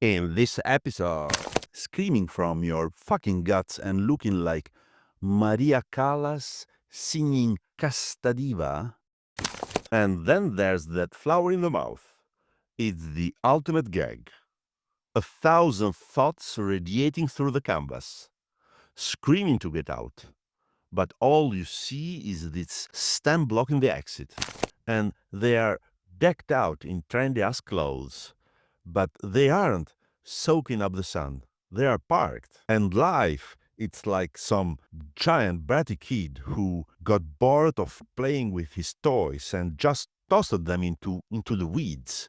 In this episode, screaming from your fucking guts and looking like Maria Callas singing Casta Diva. And then there's that flower in the mouth. It's the ultimate gag. 1,000 thoughts radiating through the canvas, screaming to get out. But all you see is this stem blocking the exit. And they are decked out in trendy ass clothes. But they aren't soaking up the sun. They are parked. And life, it's like some giant bratty kid who got bored of playing with his toys and just tossed them into the weeds.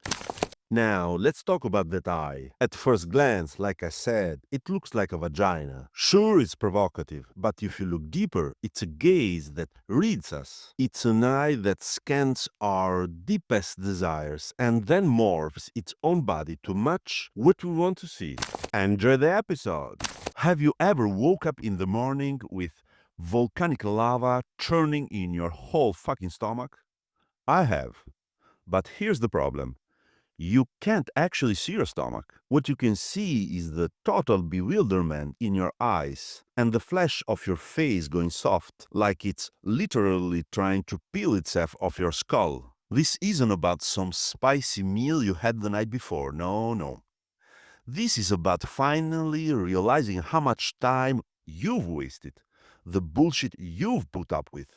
Now, let's talk about that eye. At first glance, like I said, it looks like a vagina. Sure, it's provocative, but if you look deeper, it's a gaze that reads us. It's an eye that scans our deepest desires and then morphs its own body to match what we want to see. Enjoy the episode! Have you ever woke up in the morning with volcanic lava churning in your whole fucking stomach? I have. But here's the problem. You can't actually see your stomach. What you can see is the total bewilderment in your eyes and the flesh of your face going soft, like it's literally trying to peel itself off your skull. This isn't about some spicy meal you had the night before. No, no. This is about finally realizing how much time you've wasted, the bullshit you've put up with,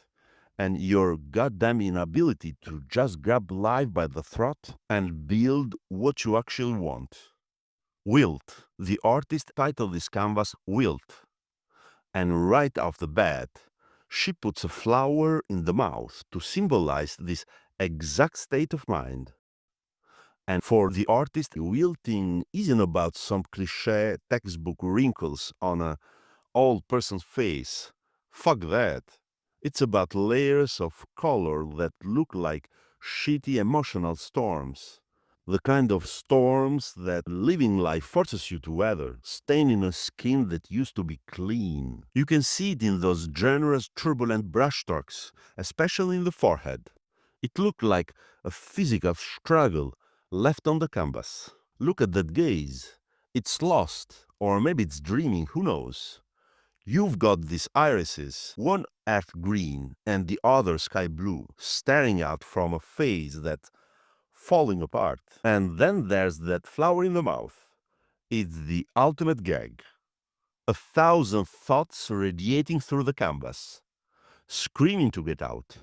and your goddamn inability to just grab life by the throat and build what you actually want. Wilt. The artist titled this canvas Wilt. And right off the bat, she puts a flower in the mouth to symbolize this exact state of mind. And for the artist, wilting isn't about some cliché textbook wrinkles on a old person's face. Fuck that. It's about layers of color that look like shitty emotional storms. The kind of storms that living life forces you to weather, staining a skin that used to be clean. You can see it in those generous, turbulent brushstrokes, especially in the forehead. It looked like a physical struggle left on the canvas. Look at that gaze. It's lost, or maybe it's dreaming, who knows? You've got these irises, one earth green and the other sky blue, staring out from a face that's falling apart. And then there's that flower in the mouth. It's the ultimate gag. 1,000 thoughts radiating through the canvas, screaming to get out.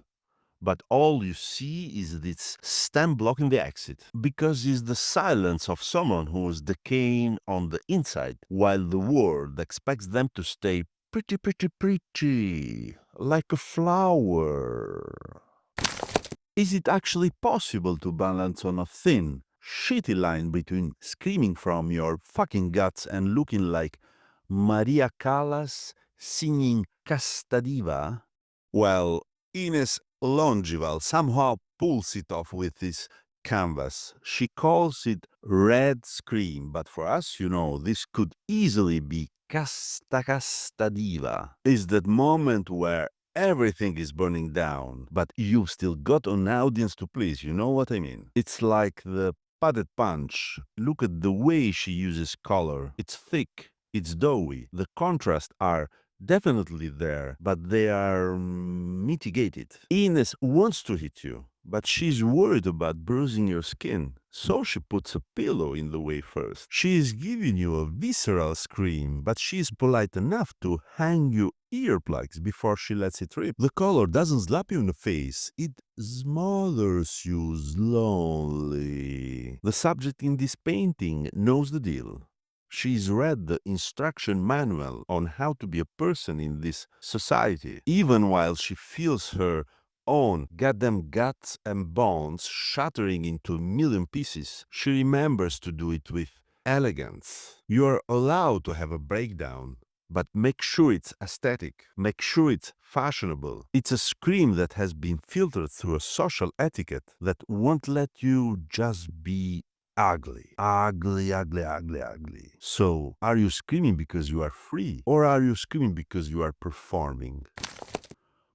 But all you see is this stem blocking the exit, because it's the silence of someone who is decaying on the inside, while the world expects them to stay pretty, pretty, pretty, like a flower. Is it actually possible to balance on a thin, shitty line between screaming from your fucking guts and looking like Maria Callas singing Casta Diva? Well, Inès Longevial somehow pulls it off with this canvas. She calls it red scream, but for us, this could easily be Casta Diva. Is that moment where everything is burning down, but you've still got an audience to please, you know what I mean? It's like the padded punch. Look at the way she uses color. It's thick, it's doughy. The contrasts are definitely there, but they are mitigated. Ines wants to hit you, but she's worried about bruising your skin, so she puts a pillow in the way first. She is giving you a visceral scream, but she's polite enough to hang you earplugs before she lets it rip. The color doesn't slap you in the face, it smothers you slowly. The subject in this painting knows the deal. She's read the instruction manual on how to be a person in this society, even while she feels her own goddamn guts and bones shattering into a million pieces. She remembers to do it with elegance. You're allowed to have a breakdown, but make sure it's aesthetic. Make sure it's fashionable. It's a scream that has been filtered through a social etiquette that won't let you just be ugly. Ugly, ugly, ugly, ugly. So, are you screaming because you are free? Or are you screaming because you are performing?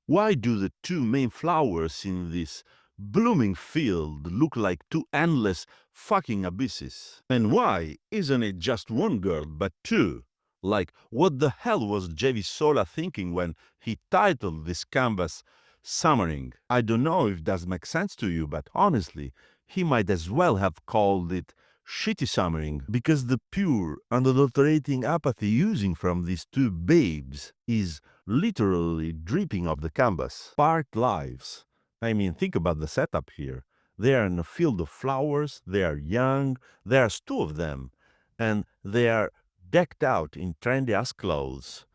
Why do the two main flowers in this blooming field look like two endless fucking abysses. And why isn't it just one girl, but two? Like, what the hell was Xevi Sola thinking when he titled this canvas Summering? I don't know if that makes sense to you, but honestly, he might as well have called it shitty summering, because the pure, unadulterating apathy oozing from these two babes is literally dripping off the canvas. Parked lives. I mean, think about the setup here. They are in a field of flowers, they are young, there's two of them, and they are decked out in trendy ass clothes.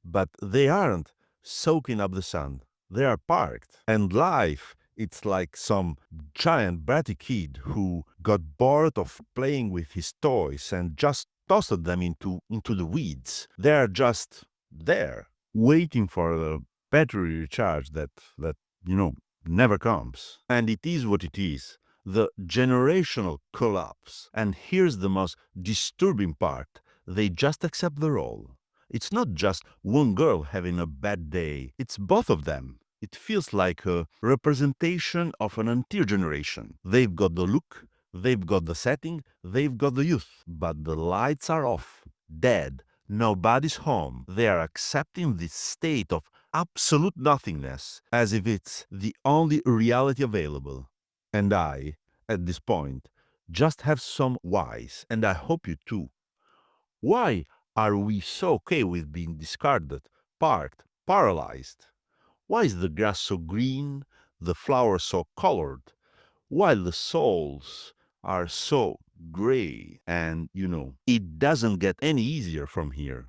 But they aren't soaking up the sun. They are parked. And life, it's like some giant bratty kid who got bored of playing with his toys and just tossed them into the weeds. They are just there, waiting for the battery recharge that you know never comes. And it is what it is. The generational collapse. And here's the most disturbing part. They just accept the role. It's not just one girl having a bad day, it's both of them. It feels like a representation of an entire generation. They've got the look, they've got the setting, they've got the youth, but the lights are off, dead. Nobody's home. They are accepting this state of absolute nothingness as if it's the only reality available. And I, at this point, just have some whys, and I hope you too. Why are we so okay with being discarded, parked, paralyzed? Why is the grass so green, the flowers so colored, while the souls are so gray? And, it doesn't get any easier from here.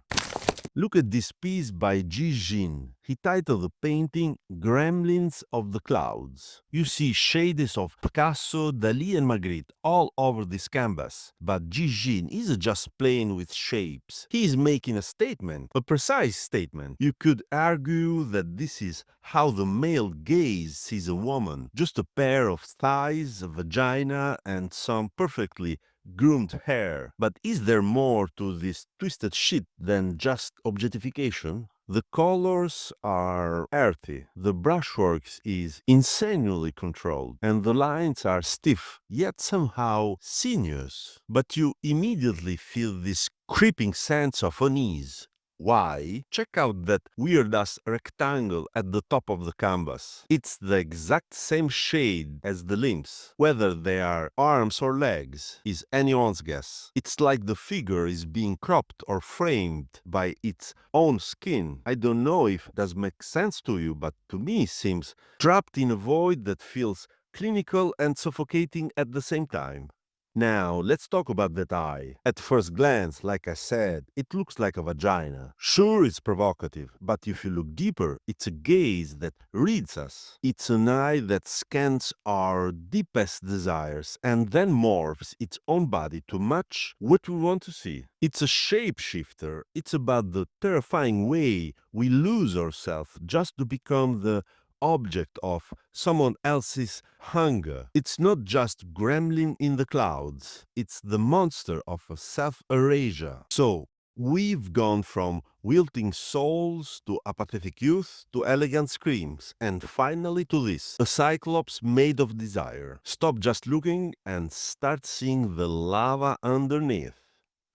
Look at this piece by Ji Jin. He titled the painting Gremlins of the Clouds. You see shades of Picasso, Dali and Magritte all over this canvas. But Ji Jin isn't just playing with shapes. He is making a statement, a precise statement. You could argue that this is how the male gaze sees a woman. Just a pair of thighs, a vagina, and some perfectly groomed hair. But is there more to this twisted shit than just objectification? The colors are earthy, the brushworks is insanely controlled, and the lines are stiff, yet somehow sinuous. But you immediately feel this creeping sense of unease. Why? Check out that weird-ass rectangle at the top of the canvas. It's the exact same shade as the limbs. Whether they are arms or legs is anyone's guess. It's like the figure is being cropped or framed by its own skin. I don't know if that makes sense to you, but to me it seems trapped in a void that feels clinical and suffocating at the same time. Now, let's talk about that eye. At first glance, like I said, it looks like a vagina. Sure, it's provocative, but if you look deeper, it's a gaze that reads us. It's an eye that scans our deepest desires and then morphs its own body to match what we want to see. It's a shapeshifter. It's about the terrifying way we lose ourselves just to become the object of someone else's hunger. It's not just gremlin in the clouds, it's the monster of a self-erasure. So, we've gone from wilting souls to apathetic youth to elegant screams, and finally to this, a cyclops made of desire. Stop just looking and start seeing the lava underneath.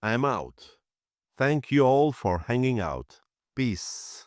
I'm out. Thank you all for hanging out. Peace.